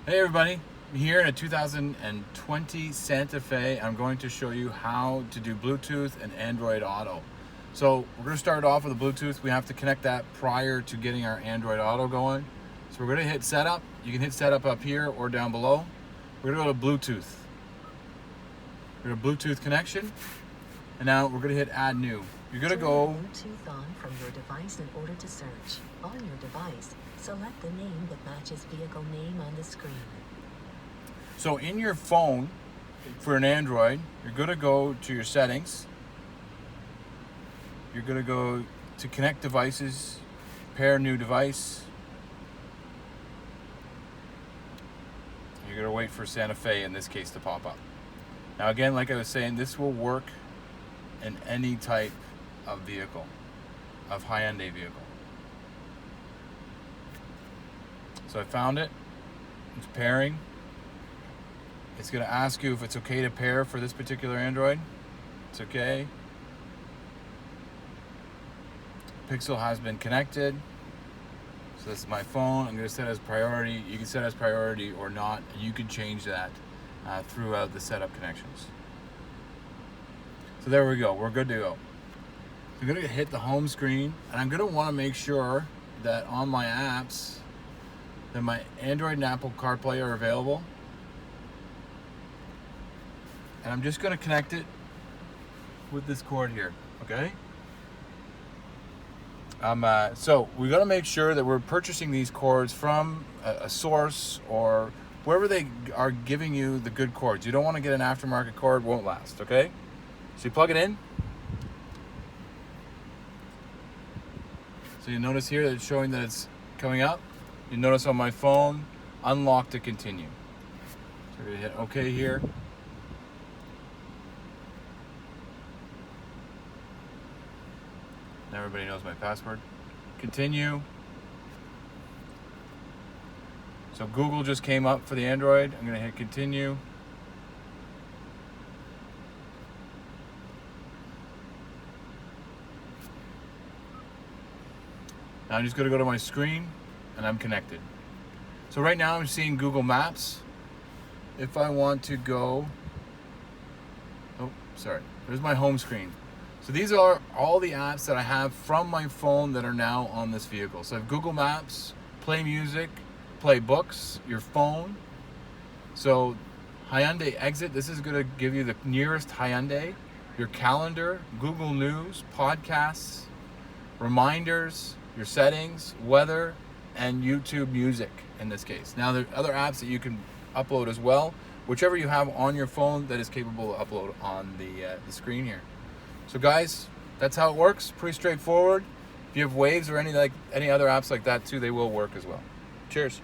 Hey everybody, I'm here in a 2020 Santa Fe. I'm going to show you how to do Bluetooth and Android Auto. So we're going to start off with the Bluetooth. We have to connect that prior to getting our Android Auto going. So we're going to hit setup. You can hit setup up here or down below. We're going to go to Bluetooth. We're going to Bluetooth connection. And now we're going to hit add new. You're going to go Bluetooth on from your device in order to search. On your device, select the name that matches vehicle name on the screen. So in your phone, for an Android, you're going to go to your settings. You're going to go to connect devices, pair new device. You're going to wait for Santa Fe, in this case, to pop up. Now again, like I was saying, this will work in any type of vehicle, of Hyundai vehicle. So I found it. It's pairing. It's going to ask you if it's okay to pair for this particular Android. It's okay. Pixel has been connected. So this is my phone. I'm going to set as priority. You can set as priority or not, and you can change that throughout the setup connections. So there we go. We're good to go. I'm going to hit the home screen, and I'm going to want to make sure that on my apps that my Android and Apple CarPlay are available. And I'm just going to connect it with this cord here, okay? So we got to make sure that we're purchasing these cords from a source or wherever they are giving you the good cords. You don't want to get an aftermarket cord, won't last, okay? So you plug it in. So you notice here that it's showing that it's coming up. You notice on my phone, unlock to continue. So we're going to hit OK here. Now everybody knows my password. Continue. So Google just came up for the Android. I'm going to hit continue. Now I'm just going to go to my screen and I'm connected. So right now I'm seeing Google Maps. If I want to go, there's my home screen. So these are all the apps that I have from my phone that are now on this vehicle. So I have Google Maps, Play Music, Play Books, your phone. So Hyundai Exit, this is going to give you the nearest Hyundai, your calendar, Google News, podcasts, reminders, your settings, weather, and YouTube Music in this case. Now there are other apps that you can upload as well, whichever you have on your phone that is capable of upload on the screen here. So guys, that's how it works. Pretty straightforward. If you have Waves or any other apps like that too, they will work as well. Cheers.